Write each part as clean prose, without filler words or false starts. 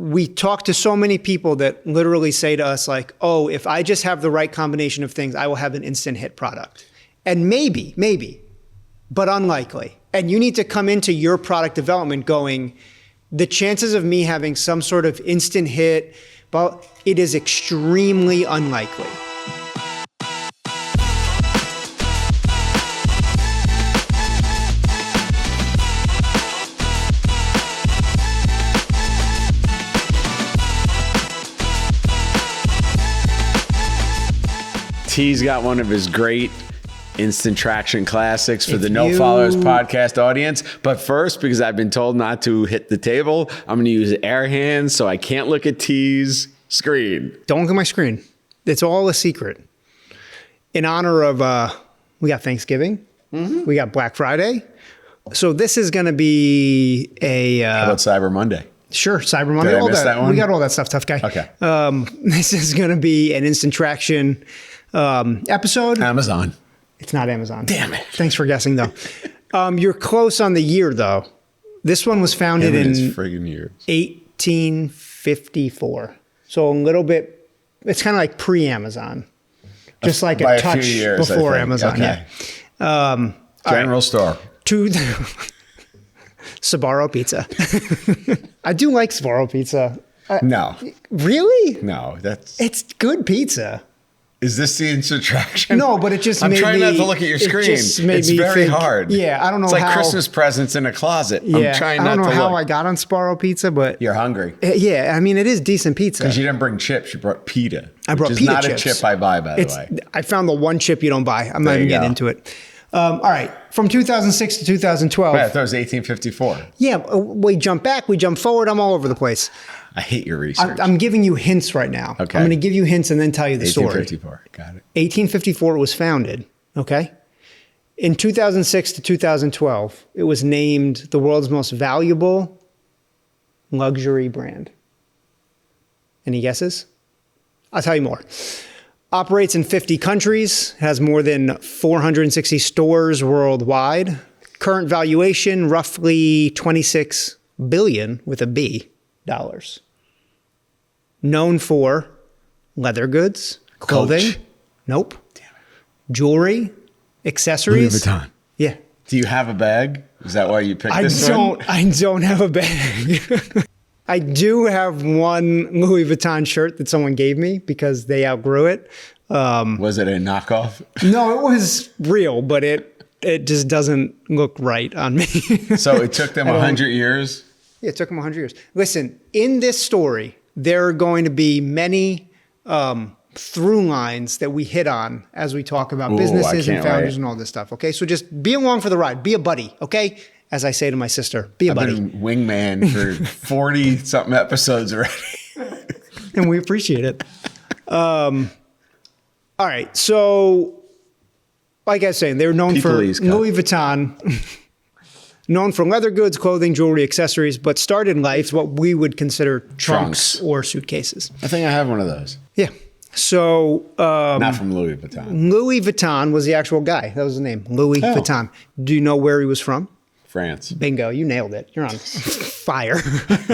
we talk to so many people that literally say to us like, oh, if I just have the right combination of things, I will have an instant hit product. And maybe, but unlikely. And you need to come into your product development going, the chances of me having some sort of instant hit, but it is extremely unlikely. T's got one of his great instant traction classics for the No Followers podcast audience. But first, because I've been told not to hit the table, I'm going to use air hands so I can't look at T's screen. Don't look at my screen. It's all a secret. In honor of, we got Thanksgiving. We got Black Friday. So this is going to be a... How about Cyber Monday? Sure, Cyber Monday. Did I miss that one? We got all that stuff, tough guy. Okay. This is going to be an instant traction episode. Amazon. It's not Amazon. Damn it. Thanks for guessing, though. You're close on the year, though. This one was founded in 1854. So a little bit, it's kind of like pre-Amazon. Just like a touch years, before Amazon. Okay. Yeah. General store. Sbarro Pizza. I do like Sbarro Pizza. No. Really? No. It's good pizza. Is this the instant traction? No, but it just I'm made trying me, not to look at your screen. It's very think, hard. Yeah, I don't know how. It's like how, Christmas presents in a closet. Yeah, I'm trying not to I don't know how look. I got on Sbarro Pizza, but... You're hungry. Yeah, I mean, it is decent pizza. Because you didn't bring chips. You brought pita. I brought which pita is not chips. a chip I buy, by the way. I found the one chip you don't buy. I'm not even getting into it. All right. From 2006 to 2012. Yeah, I thought it was 1854. Yeah, we jump back, we jump forward. I'm all over the place. I hate your research. I'm giving you hints right now. Okay. I'm going to give you hints and then tell you the story. 1854. Got it. 1854 it was founded. Okay. In 2006 to 2012, it was named the world's most valuable luxury brand. Any guesses? I'll tell you more. Operates in 50 countries, has more than 460 stores worldwide. Current valuation, roughly 26 billion with a B dollars. Known for leather goods, clothing. Coach. Nope. Damn it. Jewelry, accessories. Louis Vuitton. Yeah. Do you have a bag? Is that why you picked this one? I don't have a bag. I do have one Louis Vuitton shirt that someone gave me because they outgrew it. Was it a knockoff? No, it was real, but it just doesn't look right on me. So it took them 100 years? Yeah, it took them 100 years. Listen, in this story, there are going to be many through lines that we hit on as we talk about businesses and founders and all this stuff, okay? So just be along for the ride. Be a buddy, okay? As I say to my sister, be a buddy. I've been wingman for 40-something episodes already. And we appreciate it. All right, so like I was saying, they're known for Louis Vuitton, known for leather goods, clothing, jewelry, accessories, but started life what we would consider trunks or suitcases. I think I have one of those. Yeah. So... not from Louis Vuitton. Louis Vuitton was the actual guy. That was the name, Louis Vuitton. Do you know where he was from? France. Bingo, you nailed it. You're on fire.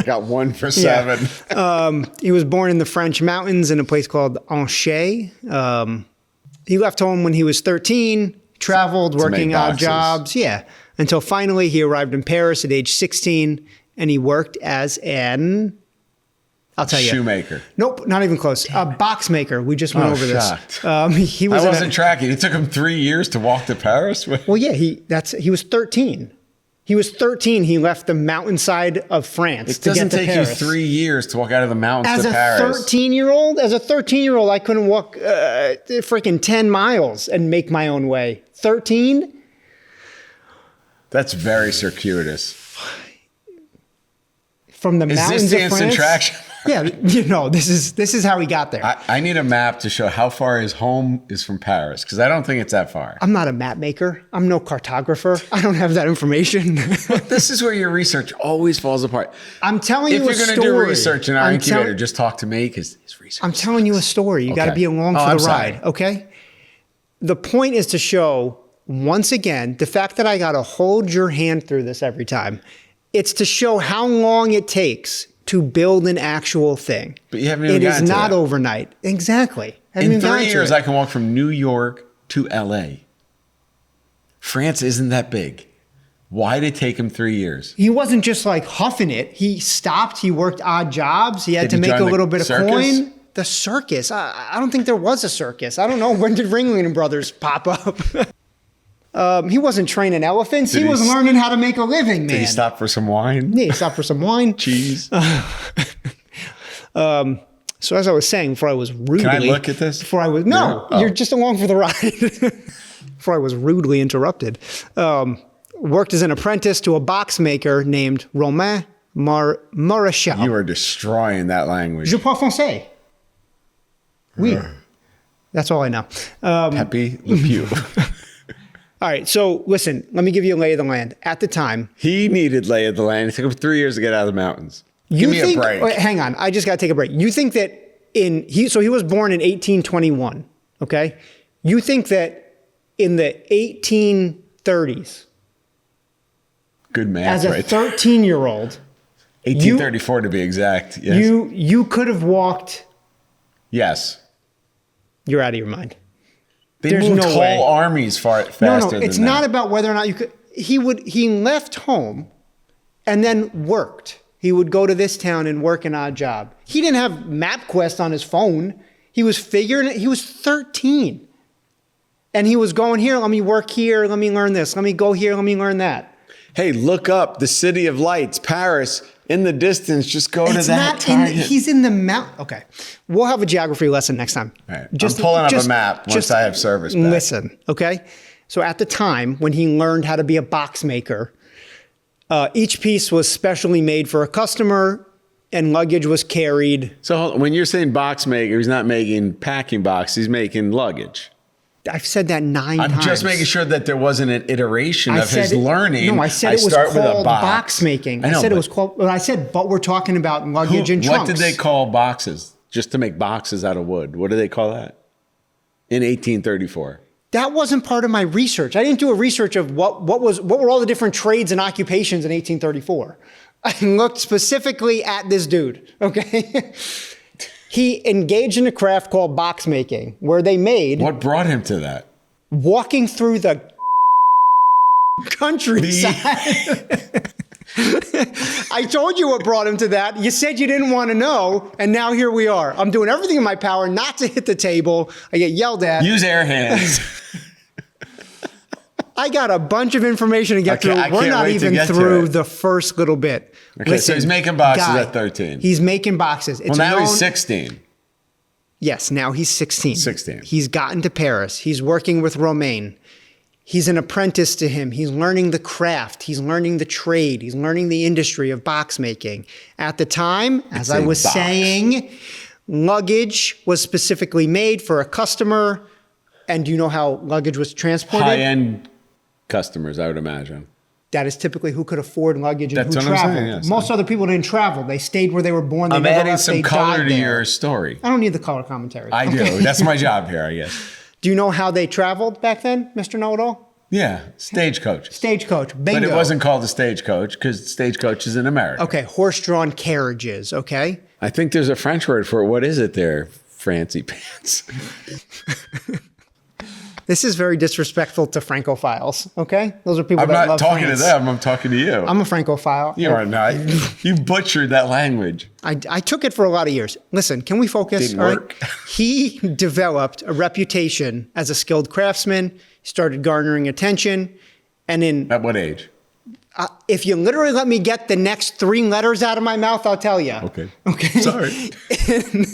Got 1 for 7. Yeah. He was born in the French mountains in a place called Angers. He left home when he was 13, traveled, working odd jobs. Yeah. Until finally he arrived in Paris at age 16 and he worked as an... I'll tell you. Shoemaker. Nope, not even close. A box maker. We just went over this. He was. I wasn't tracking. It took him 3 years to walk to Paris. Well, yeah, he was 13. He was 13. He left the mountainside of France to get to Paris. It doesn't take you 3 years to walk out of the mountains to Paris. As a 13-year-old, I couldn't walk freaking 10 miles and make my own way. 13? That's very circuitous. From the mountains of France. Is this the instant traction? Yeah, this is how he got there. I need a map to show how far his home is from Paris, because I don't think it's that far. I'm not a map maker. I'm no cartographer. I don't have that information. This is where your research always falls apart. I'm telling you a story. If you're going to do research in our incubator, just talk to me, because his research. I'm telling you a story. You got to be along for the ride, okay? The point is to show, once again, the fact that I got to hold your hand through this every time. It's to show how long it takes to build an actual thing. But you haven't even It is gotten to not that. overnight. Exactly. Haven't In even gotten 3 to years, it. I can walk from New York to LA. France isn't that big. Why did it take him 3 years? He wasn't just like huffing it. He stopped. He worked odd jobs. He had Did to he make join a the little bit of circus? coin. The circus. I don't think there was a circus. I don't know. When did Ringling Brothers pop up? He wasn't training elephants. He was learning how to make a living, man. Did he stop for some wine? Yeah, he stopped for some wine. Cheese? So as I was saying, before I was rudely... Can I look at this? Before I was... No, Oh. you're just along for the ride. Before I was rudely interrupted. Worked as an apprentice to a box maker named Romain Maréchal. You are destroying that language. Je parle français. Oui. That's all I know. Pepe Le Pew. All right, so listen, let me give you a lay of the land. At the time... He needed lay of the land. It took him 3 years to get out of the mountains. Give me a break. Wait, hang on, I just got to take a break. You think that he was born in 1821, okay? You think that in the 1830s, Good math as a right there. 13-year-old, 1834 to be exact. Yes. you could have walked... Yes. You're out of your mind. They There's moved no whole way. armies faster No, than it's that. not about whether or not you could... He left home and then worked. He would go to this town and work an odd job. He didn't have MapQuest on his phone. He was figuring it. He was 13. And he was going here, let me work here, let me learn this. Let me go here, let me learn that. Hey, look up the City of Lights, Paris, in the distance. Just go to It's that not target. he's in the mount. Okay. We'll have a geography lesson next time. All right. I'm pulling up a map once I have service back. Listen, okay? So at the time when he learned how to be a box maker, each piece was specially made for a customer and luggage was carried. So hold on. When you're saying box maker, he's not making packing boxes, he's making luggage. I've said that 9 times. I'm just making sure that there wasn't an iteration of his learning. No, I said it was start with a called box making. I know, I said it was called, but I said, but we're talking about luggage and trunks. What did they call boxes? Just to make boxes out of wood. What do they call that? In 1834. That wasn't part of my research. I didn't do a research of what were all the different trades and occupations in 1834. I looked specifically at this dude, okay? He engaged in a craft called box making, where they made... What brought him to that? Walking through the countryside. I told you what brought him to that. You said you didn't want to know, and now here we are. I'm doing everything in my power not to hit the table. I get yelled at. Use air hands. I got a bunch of information to get through. I We're can't not wait to even get to through it. the first little bit. Okay, so he's making boxes at 13. He's making boxes. It's Well, now known, he's 16. Yes, now he's 16. 16. He's gotten to Paris. He's working with Romain. He's an apprentice to him. He's learning the craft. He's learning the trade. He's learning the industry of box making. At the time, as I was saying, luggage was specifically made for a customer. And do you know how luggage was transported? High-end customers, I would imagine. That is typically who could afford luggage and That's who what I'm traveled. saying, yes. Most other people didn't travel. They stayed where they were born. They I'm never adding left. some They color died to there. your story. I don't need the color commentary. I do. That's my job here, I guess. Do you know how they traveled back then, Mr. Know-It-All? Yeah, stagecoach. Stagecoach. Bingo. But it wasn't called a stagecoach because stagecoach is in America. Okay, horse-drawn carriages, okay? I think there's a French word for it. What is it there? Francie-Pants. This is very disrespectful to Francophiles, okay? Those are people I'm that not love talking France. to them. I'm talking to you. I'm a Francophile. You are not. You butchered that language. I took it for a lot of years. Listen, can we focus? Didn't all right? work. He developed a reputation as a skilled craftsman, started garnering attention, and in At what age? if you literally let me get the next 3 letters out of my mouth, I'll tell you. Okay. Okay. Sorry. In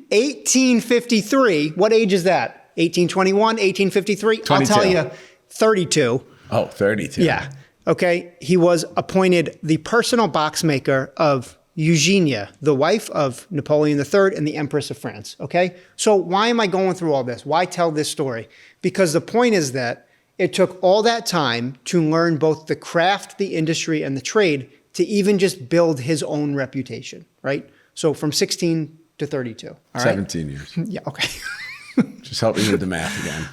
1853, what age is that? 1821, 1853? 22. I'll tell you, 32. Oh, 32. Yeah. Okay. He was appointed the personal box maker of Eugenia, the wife of Napoleon III and the Empress of France. Okay. So why am I going through all this? Why tell this story? Because the point is that it took all that time to learn both the craft, the industry, and the trade to even just build his own reputation, right? So from 16 to 32. All right? 17 years. Yeah. Okay. Just help me with the math again.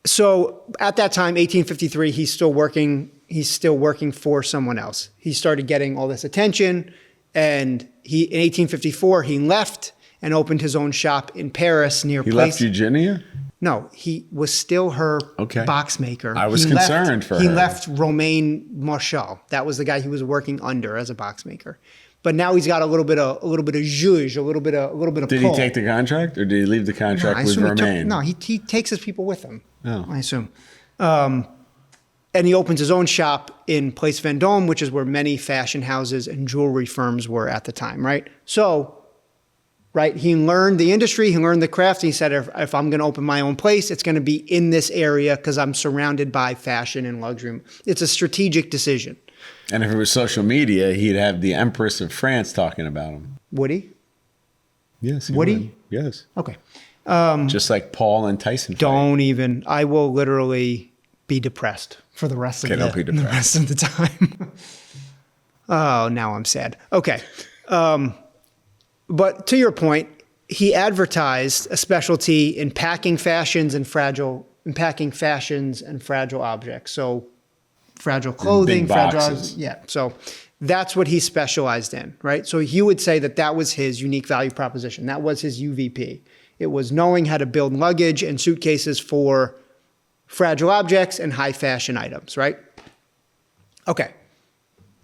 So at that time, 1853, he's still working he's still working for someone else. He started getting all this attention, and in 1854 he left and opened his own shop in Paris near. He left Eugenia? No, he was still her box maker. I was concerned for her. He left Romain Marchal. That was the guy he was working under as a box maker. But now he's got a little bit of zhuzh, a little bit of Did pull. he take the contract, or did he leave the contract with Romain? He takes his people with him. Oh. I assume. And he opens his own shop in Place Vendôme, which is where many fashion houses and jewelry firms were at the time, right? So, right, he learned the industry, he learned the craft, and he said, if I'm going to open my own place, it's going to be in this area because I'm surrounded by fashion and luxury. It's a strategic decision. And if it was social media, he'd have the Empress of France talking about him. Would he? Yes. Would he? Yes. Okay. Just like Paul and Tyson. Don't even. I will literally be depressed for the rest of the rest of the time. Oh, now I'm sad. Okay. But to your point, he advertised a specialty in packing fashions and fragile objects. So fragile clothing, fragile. Yeah. So that's what he specialized in, right? So he would say that was his unique value proposition. That was his UVP. It was knowing how to build luggage and suitcases for fragile objects and high fashion items, right? Okay.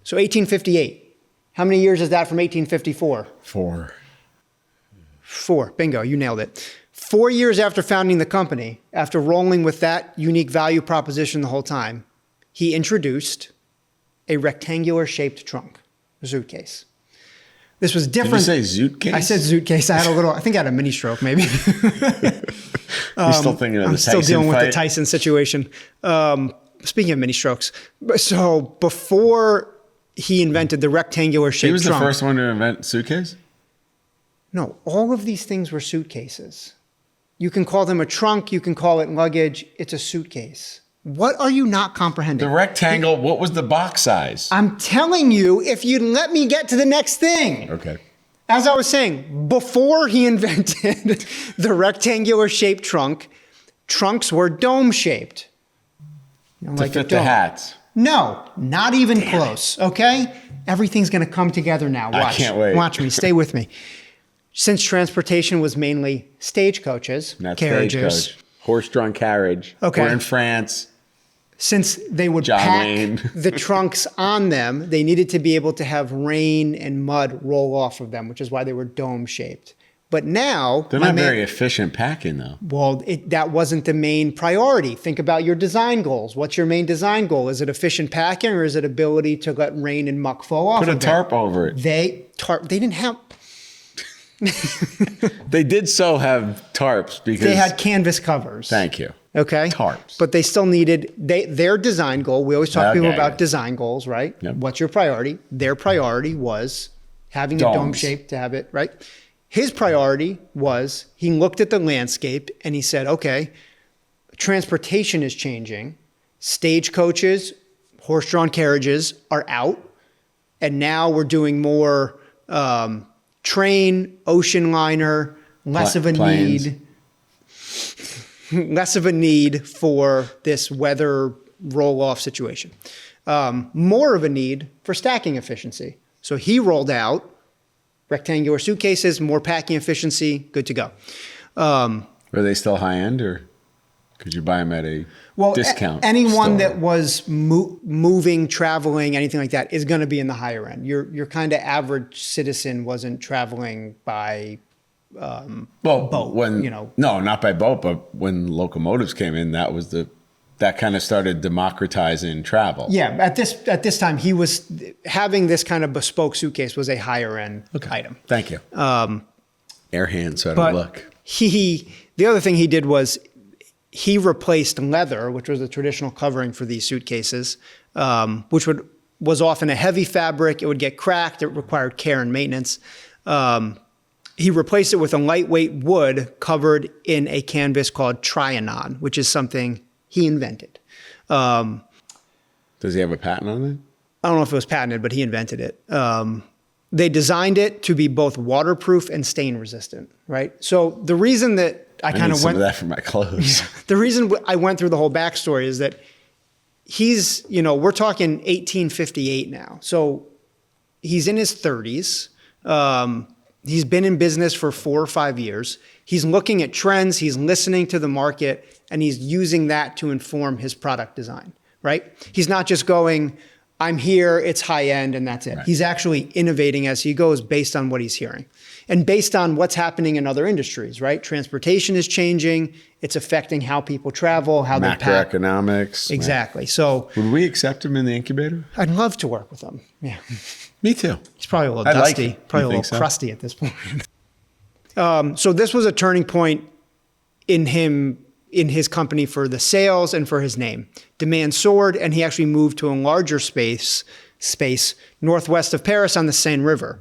So 1858. How many years is that from 1854? 4. Bingo, you nailed it. 4 years after founding the company, after rolling with that unique value proposition the whole time, he introduced a rectangular shaped trunk, a suitcase. This was different. Did you say zoot-case? I said zoot-case. I think I had a mini stroke maybe. You're still thinking of the Tyson still dealing fight? with the Tyson situation. Speaking of mini strokes, so before he invented the rectangular shaped trunk. He was the first one to invent suitcase? No, all of these things were suitcases. You can call them a trunk. You can call it luggage. It's a suitcase. What are you not comprehending? The rectangle, what was the box size? I'm telling you, if you'd let me get to the next thing. Okay. As I was saying, before he invented the rectangular shaped trunk, trunks were dome shaped. To fit the hats. No, not even close. Okay? Everything's going to come together now. Watch. I can't wait. Watch me. Stay with me. Since transportation was mainly stagecoaches, carriages. Stagecoach. Horse-drawn carriage. Okay. We're in France. Since they would pack the trunks on them, they needed to be able to have rain and mud roll off of them, which is why they were dome-shaped. But now... They're not very efficient packing, though. Well, that wasn't the main priority. Think about your design goals. What's your main design goal? Is it efficient packing, or is it ability to let rain and muck fall off of it? Put a tarp over it. They didn't have... They did have tarps because... They had canvas covers. Thank you. Okay? Tarps. But they still needed... their design goal, we always talk to people about design goals, right? Yep. What's your priority? Their priority was having a dome shape to have it, right? His priority was, he looked at the landscape and he said, okay, transportation is changing. Stagecoaches, horse-drawn carriages are out. And now we're doing more train, ocean liner, less of a need for this weather roll-off situation. More of a need for stacking efficiency. So he rolled out rectangular suitcases, more packing efficiency, good to go. Were they still high-end, or could you buy them at a discount? Anyone that was moving, traveling, anything like that is going to be in the higher end. Your kind of average citizen wasn't traveling by boat. No, not by boat, but when locomotives came in, that kind of started democratizing travel. Yeah, at this time, he was having this kind of bespoke suitcase was a higher end item. Thank you. Air hand, so I don't look. The other thing he did was he replaced leather, which was the traditional covering for these suitcases, which was often a heavy fabric. It would get cracked. It required care and maintenance. He replaced it with a lightweight wood covered in a canvas called Trianon, which is something he invented. Does he have a patent on it? I don't know if it was patented, but he invented it. They designed it to be both waterproof and stain resistant, right? So the reason that I kind of went... some of that for my clothes. The reason I went through the whole backstory is that he's, we're talking 1858 now. So he's in his 30s. He's been in business for 4 or 5 years. He's looking at trends, he's listening to the market, and he's using that to inform his product design, right? He's not just going, I'm here, it's high end, and that's it. Right. He's actually innovating as he goes based on what he's hearing and based on what's happening in other industries, right? Transportation is changing. It's affecting how people travel, how they pack. Macroeconomics. Exactly. So would we accept him in the incubator? I'd love to work with him. Yeah. Me too. He's probably a little dusty, probably a little crusty at this point. So this was a turning point in his company for the sales and for his name. Demand soared, and he actually moved to a larger space northwest of Paris on the Seine River.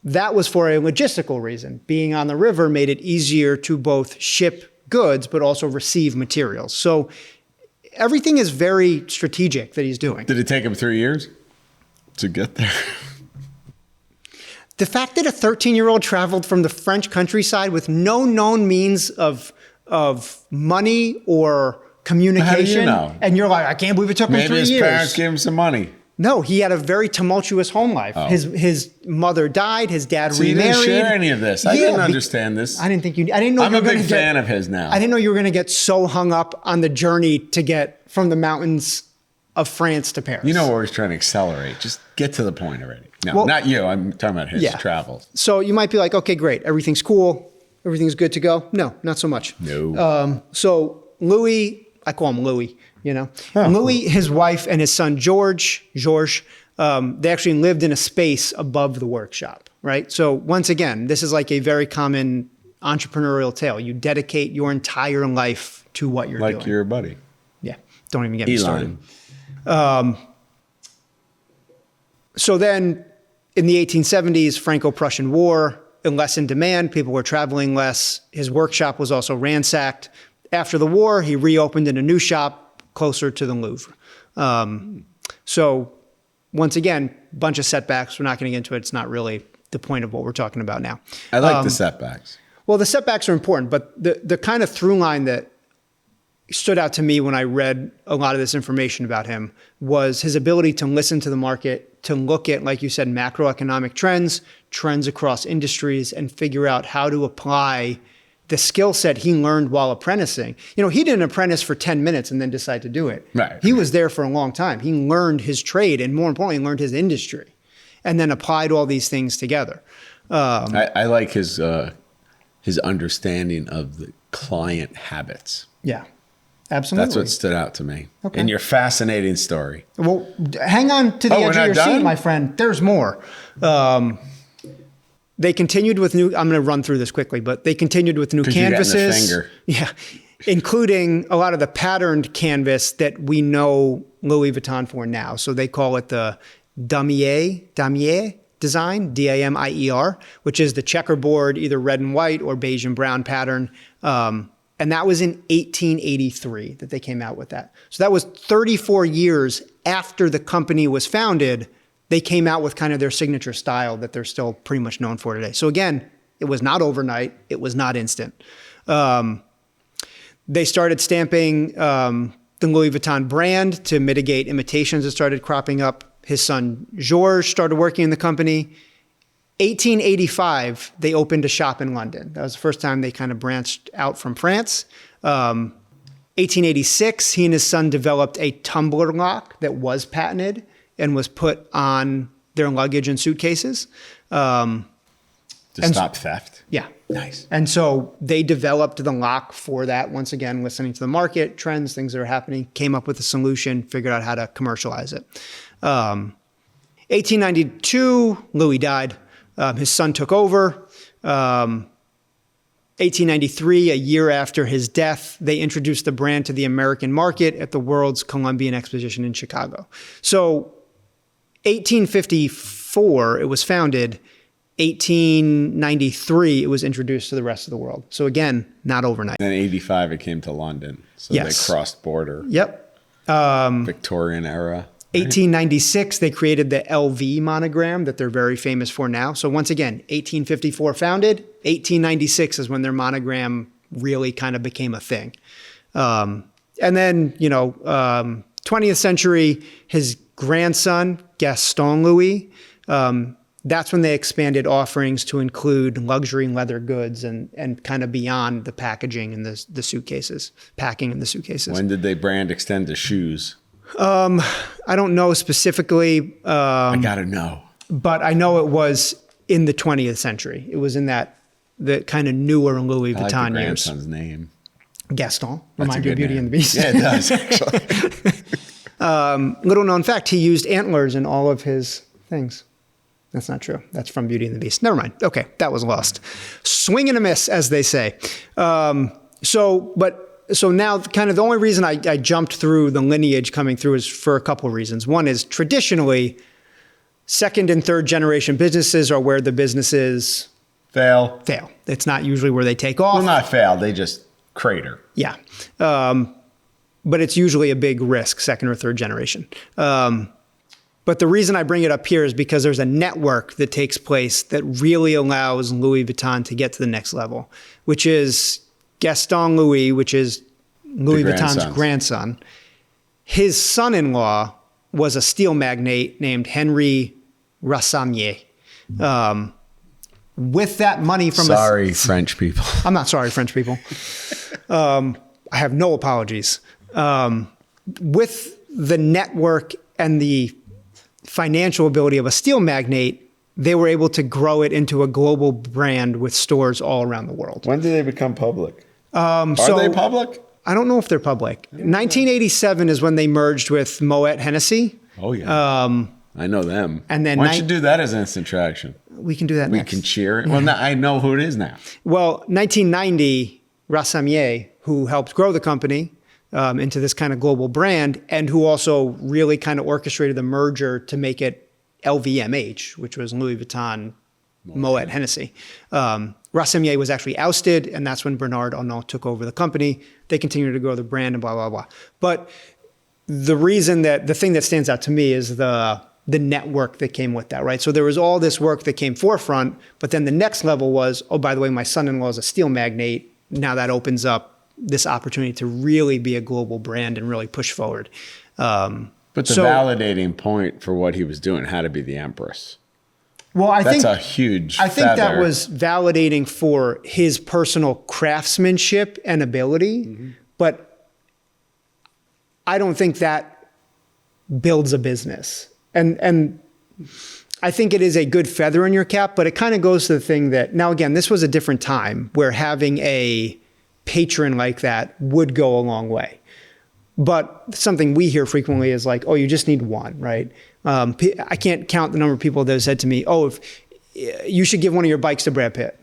That was for a logistical reason. Being on the river made it easier to both ship goods, but also receive materials. So everything is very strategic that he's doing. Did it take him 3 years to get there? The fact that a 13-year-old traveled from the French countryside with no known means of money or communication. How do you know? And you're like, I can't believe it took him 3 years. Maybe his parents gave him some money. No, he had a very tumultuous home life. Oh. His mother died. His dad remarried. You didn't share any of this. I didn't understand this. I didn't think you. I didn't know. I'm a big fan of his now. I didn't know you were going to get so hung up on the journey to get from the mountains of France to Paris. You know, we're always trying to accelerate. Just get to the point already. No, well, not you. I'm talking about his travels. So you might be like, okay, great. Everything's cool. Everything's good to go. No, not so much. No. So Louis, I call him Louis, Louis, his wife, and his son, Georges, they actually lived in a space above the workshop, right? So once again, this is like a very common entrepreneurial tale. You dedicate your entire life to what you're doing. Like your buddy. Yeah. Don't even get me started. So then in the 1870s, Franco-Prussian War, less in demand, people were traveling less. His workshop was also ransacked. After the war, he reopened in a new shop closer to the Louvre. So once again, bunch of setbacks. We're not going to get into it. It's not really the point of what we're talking about now. I like the setbacks. Well, the setbacks are important, but the kind of through line that stood out to me when I read a lot of this information about him was his ability to listen to the market, to look at, like you said, macroeconomic trends across industries, and figure out how to apply the skill set he learned while apprenticing. He didn't apprentice for 10 minutes and then decide to do it. Right. He was there for a long time. He learned his trade, and more importantly, learned his industry, and then applied all these things together. I like his understanding of the client habits. Yeah. Absolutely. That's what stood out to me. Okay. In your fascinating story. Well, hang on to the edge of your seat, my friend. There's more. They continued with new, I'm going to run through this quickly, but they continued with new canvases. Yeah. Including a lot of the patterned canvas that we know Louis Vuitton for now. So they call it the Damier design, D-A-M-I-E-R, which is the checkerboard, either red and white or beige and brown pattern. And that was in 1883 that they came out with that. So that was 34 years after the company was founded. They came out with kind of their signature style that they're still pretty much known for today. So again, it was not overnight. It was not instant. They started stamping the Louis Vuitton brand to mitigate imitations that started cropping up. His son, Georges, started working in the company. 1885, they opened a shop in London. That was the first time they kind of branched out from France. 1886, he and his son developed a tumbler lock that was patented and was put on their luggage and suitcases. To stop theft? Yeah. Nice. And so they developed the lock for that. Once again, listening to the market, trends, things that are happening, came up with a solution, figured out how to commercialize it. 1892, Louis died. His son took over. 1893, a year after his death, they introduced the brand to the American market at the World's Columbian Exposition in Chicago. So 1854, it was founded. 1893, it was introduced to the rest of the world. So again, not overnight. Then 85, it came to London. So yes. They crossed border. Yep. Victorian era. 1896, they created the LV monogram that they're very famous for now. So once again, 1854 founded, 1896 is when their monogram really kind of became a thing. And then, 20th century, his grandson, Gaston Louis, that's when they expanded offerings to include luxury leather goods and kind of beyond the packaging and the suitcases, packing in the suitcases. When did they brand extend to shoes? I don't know specifically. I gotta know. But I know it was in the 20th century. It was in the kind of newer Louis Vuitton I like the years. grandson's name. Gaston. That's Remind a you of good Beauty name. and the Beast. Yeah, it does, actually. Little known fact, he used antlers in all of his things. That's not true. That's from Beauty and the Beast. Never mind. Okay, that was lost. Swing and a miss, as they say. So now kind of the only reason I jumped through the lineage coming through is for a couple of reasons. One is traditionally, second and third generation businesses are where the businesses Fail. It's not usually where they take off. Well, not fail. They just crater. Yeah. But it's usually a big risk, second or third generation. But the reason I bring it up here is because there's a network that takes place that really allows Louis Vuitton to get to the next level, which is Gaston Louis, which is Louis Vuitton's grandson. His son-in-law was a steel magnate named Henry Rassamier. With that money from Sorry, French people. I'm not sorry, French people. I have no apologies. With the network and the financial ability of a steel magnate, they were able to grow it into a global brand with stores all around the world. When did they become public? Are they public? I don't know if they're public. 1987 is when they merged with Moet-Hennessey. Oh, yeah. I know them. And then why don't you do that as instant traction? We can do that next. We can cheer it. Well, now I know who it is now. Well, 1990, Rassamier, who helped grow the company into this kind of global brand, and who also really kind of orchestrated the merger to make it LVMH, which was Louis Vuitton, Moet-Hennessey. Rassamier was actually ousted, and that's when Bernard Arnault took over the company. They continued to grow the brand and blah, blah, blah. But the thing that stands out to me is the network that came with that, right? So there was all this work that came forefront, but then the next level was, oh, by the way, my son-in-law is a steel magnate. Now that opens up this opportunity to really be a global brand and really push forward. But the validating point for what he was doing had to be the Empress. Well, that's a huge I think that was validating for his personal craftsmanship and ability, but I don't think that builds a business. And I think it is a good feather in your cap, but it kind of goes to the thing that, now again, this was a different time where having a patron like that would go a long way. But something we hear frequently is like, oh, you just need one, right? I can't count the number of people that have said to me, oh, if you should give one of your bikes to Brad Pitt.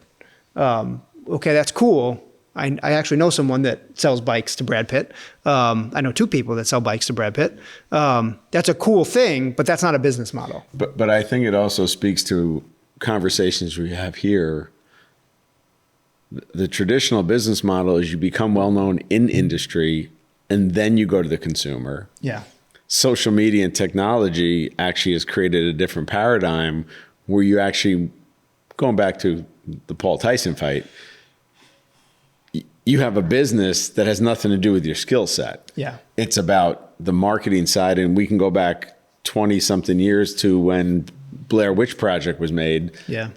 Okay, that's cool. I actually know someone that sells bikes to Brad Pitt. I know two people that sell bikes to Brad Pitt. That's a cool thing, but that's not a business model. But I think it also speaks to conversations we have here. The traditional business model is you become well-known in industry and then you go to the consumer. Yeah. Social media and technology actually has created a different paradigm where you actually, going back to the Paul Tyson fight, you have a business that has nothing to do with your skill set. Yeah. It's about the marketing side. And we can go back 20 something years to when Blair Witch Project was made. Yeah.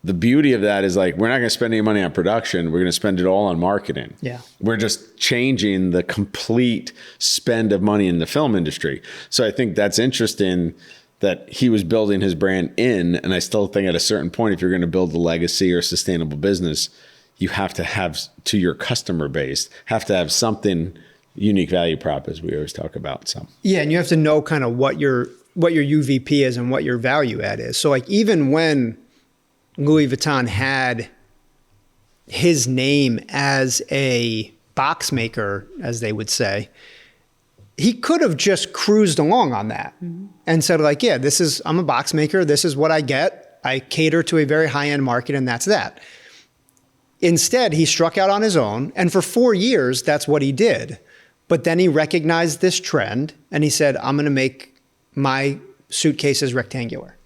The beauty of that is like, we're not going to spend any money on production. We're going to spend it all on marketing. Yeah. We're just changing the complete spend of money in the film industry. So I think that's interesting that he was building his brand in. And I still think at a certain point, if you're going to build a legacy or sustainable business, you have to have, to your customer base, have to have something unique value prop, as we always talk about. So yeah, and you have to know kind of what your UVP is and what your value add is. So like even when Louis Vuitton had his name as a box maker, as they would say, he could have just cruised along on that and said like, yeah, I'm a box maker. This is what I get. I cater to a very high-end market and that's that. Instead, he struck out on his own. And for 4 years, that's what he did. But then he recognized this trend and he said, I'm going to make my suitcases rectangular.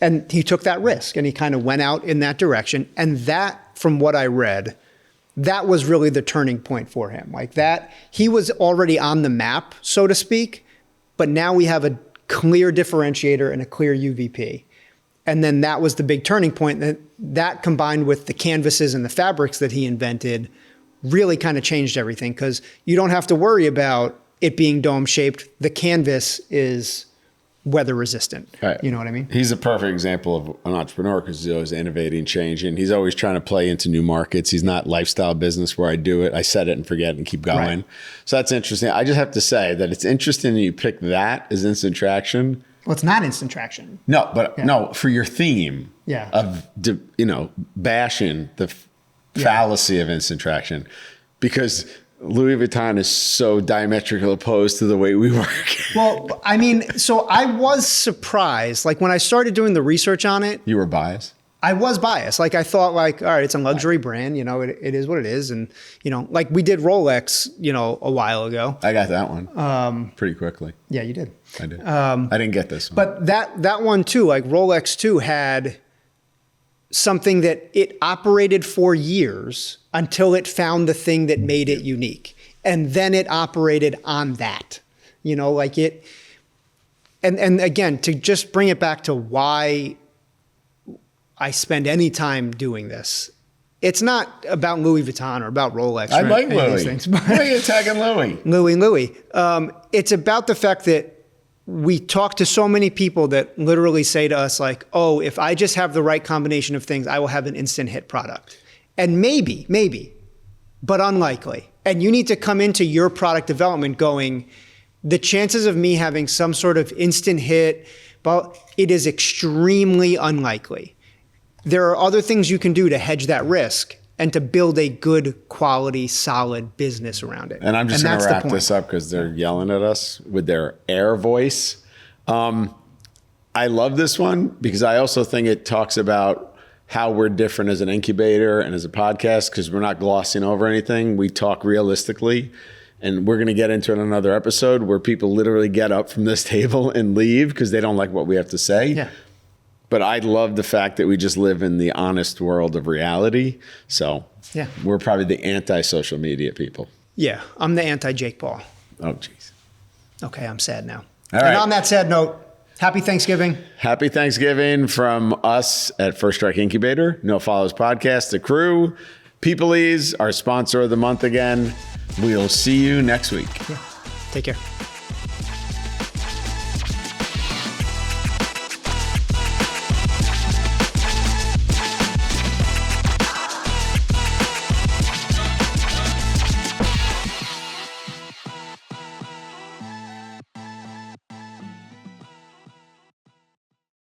And he took that risk and he kind of went out in that direction. And that, from what I read, that was really the turning point for him. Like that, he was already on the map, so to speak, but now we have a clear differentiator and a clear UVP. And then that was the big turning point. That combined with the canvases and the fabrics that he invented really kind of changed everything, because you don't have to worry about it being dome shaped. The canvas is weather resistant. Right. You know what I mean? He's a perfect example of an entrepreneur because he's always innovating, changing. He's always trying to play into new markets. He's not lifestyle business where I do it, I set it and forget and keep going. Right. So that's interesting. I just have to say that it's interesting that you pick that as instant traction. Well, it's not instant traction. No, but no, for your theme of, bashing the fallacy of instant traction, because Louis Vuitton is so diametrically opposed to the way we work. Well, I mean, so I was surprised. Like when I started doing the research on it. You were biased? I was biased. Like I thought like, all right, it's a luxury brand, it is what it is. And, like we did Rolex, a while ago. I got that one pretty quickly. Yeah, you did. I did. I didn't get this one. But that one too, like Rolex too had something that it operated for years until it found the thing that made it unique. And then it operated on that, like it. And again, to just bring it back to why I spend any time doing this, it's not about Louis Vuitton or about Rolex. I like Louis. Things, but why are you attacking Louis? Louis. It's about the fact that we talk to so many people that literally say to us like, oh, if I just have the right combination of things, I will have an instant hit product. And maybe, but unlikely. And you need to come into your product development going, the chances of me having some sort of instant hit, but it is extremely unlikely. There are other things you can do to hedge that risk and to build a good quality, solid business around it. And I'm just going to wrap this up because they're yelling at us with their air voice. I love this one because I also think it talks about how we're different as an incubator and as a podcast, because we're not glossing over anything. We talk realistically. And we're going to get into it in another episode where people literally get up from this table and leave because they don't like what we have to say. Yeah. But I love the fact that we just live in the honest world of reality. So we're probably the anti-social media people. Yeah, I'm the anti-Jake Paul. Oh, geez. Okay, I'm sad now. All right. And on that sad note, happy Thanksgiving. Happy Thanksgiving from us at First Strike Incubator, No Follows Podcast, the crew, Peopleese, our sponsor of the month again. We'll see you next week. Yeah. Take care.